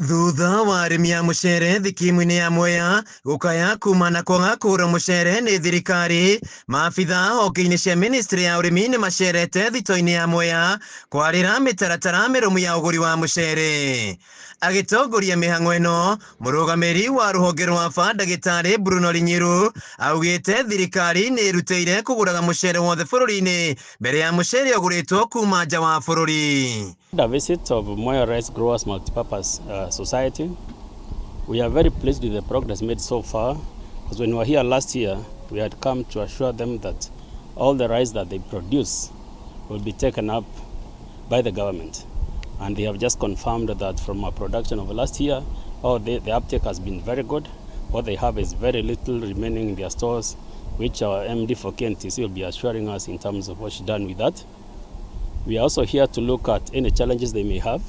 Thutha wa arimi a mucere thikimu-ini ya Mwea gukaya kumana kwaga kugura mucere ni thirikari, maabitha honge-ini cia ministry ya urimi ni macerete thitoo-ini ya Mwea kwarira mitaratara mirumu ya uguri wa mucere. Agitongoria mihang'o ino, murugamiri wa ruhonge rwa NDAGITARI BRUNO LINYIRU augite thirikari ni irutire kuguraga mucere wothe bururi-ini mbere ya mucere uguritwo kuma nja wa bururi. The visit of Mwea Rice Growers Multipurpose Society, we are very pleased with the progress made so far, because when we were here last year, we had come to assure them that all the rice that they produce will be taken up by the government. And they have just confirmed that from our production of last year, the uptake has been very good. What they have is very little remaining in their stores, which our MD for KNTC will be assuring us in terms of what's done with that. We are also here to look at any challenges they may have.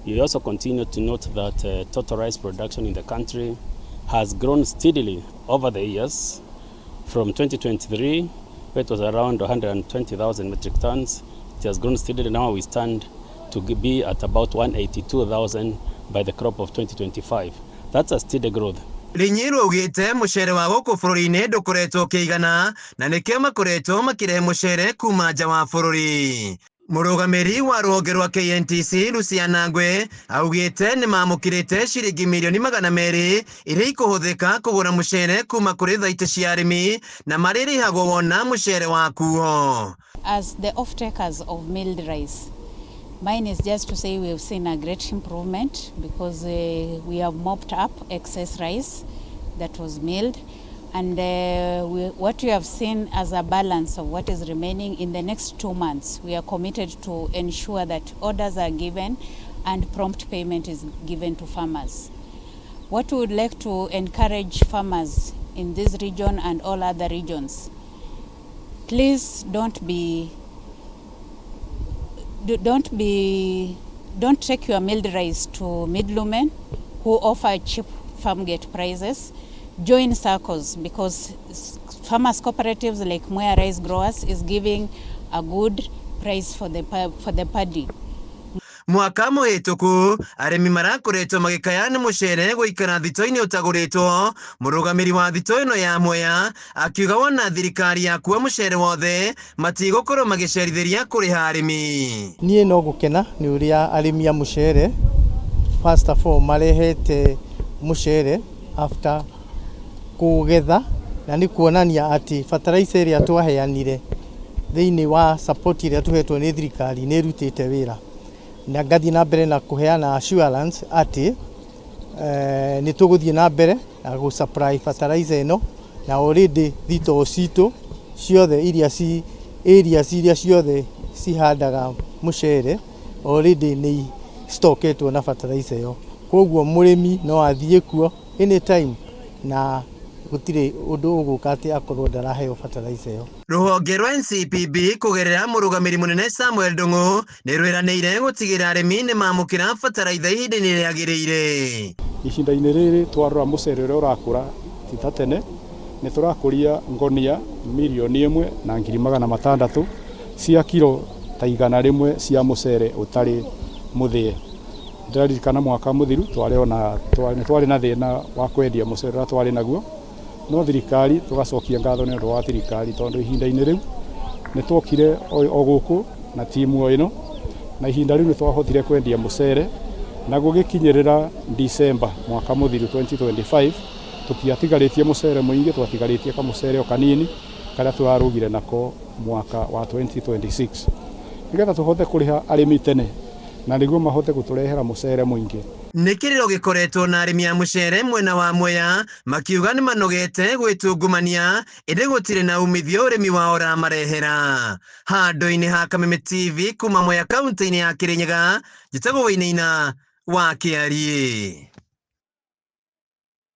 We also continue to note that total rice production in the country has grown steadily over the years. From 2023, where it was around 120,000 metric tons, it has grown steadily. Now we stand to be at about 182,000 by the crop of 2025. That's a steady growth. LINYIRU augite mucere wa guku bururi-ini ndukoretwo kiigana na nikio makoretwo makirehe mucere kuma nja wa bururi. Murugamiri wa ruhonge rwa KNTC Luciana Ngwe augite ni mamukirite ciringi milioni 200 iria ikuhuthika kugura mucere kuma kuri thaiti cia arimi na maririhagwo wona mucere wa kuo. As the off-takers of milled rice, mine is just to say we have seen a great improvement because we have mopped up excess rice that was milled, and what we have seen as a balance of what is remaining in the next 2 months, we are committed to ensure that orders are given and prompt payment is given to farmers. What we would like to encourage farmers in this region and all other regions, please don't take your milled rice to middlemen who offer cheap farm gate prices. Join circles, because farmers cooperatives like Mwea Rice Growers is giving a good price for the paddy. Mwaka muhituku arimi marakoretwo magikaya ni mucere guikara thitoo-ini utaguritwo. Murugamiri wa thitoo ino ya Mwea akiuga wona thirikari yakuwa mucere wothe matigukorwo magicerithiria kuriha arimi. Nie no gukena ni uria arimi a mucere first of all marehete mucere after kugetha, na ni kuonania ati fertilizer iria twaheanire thiini wa support iria tuhetwo ni thirikari ni rutite wira, na ngathi na mbere na kuheana assurance ati ni tuguthie na mbere na gu supply fertilizer ino, na already thitoo citu ciothe iria areas iria ciothe cihandaga mucere already ni stocketwo na fertilizer yo. Koguo murimi no athie kuo anytime na gutire undu uguka ati akorwo ndaraheo fertilizer yo. Ruhonge rwa NCPB kugerera murugamiri munene Samuel Ndung'u ni rwiranire gutigira arimi ni mamukira fertilizer ihinda-ini riagiriire. Ihinda-ini riri twarora mucere uria urakura titatene ni turakuria ngonia 1,600,000 cia kilo ta 100 cia mucere utari muthie. Ndaririkana mwaka muthiru twari na thina wa kwendia mucere uria twari naguo, no thirikari tugacokia ngatho ni undu wa thirikari tondu ihinda-ini riu ni twokire o guku na timu ino, na ihinda riu ni twahotire kwendia mucere na gugikinyirira December mwaka muthiru 2025 tukiatigaritie mucere muingi, twatigaritie ka mucere o kanini karia twarugire nako mwaka wa 2026 nigetha tuhote kuriha arimi tene na niguo mahote guturehera mucere muingi. Nikiriro gikoretwo na arimi a mucere mwena wa Mwea makiuga ni manogete gwitungumania indi gutire na umithio urimi wa ora marehera. Handũ-inĩ ha Kameme TV kuma Mwea kaunti-ini ya Kirinyaga, njĩtagwo Wainaina wa KIARIA.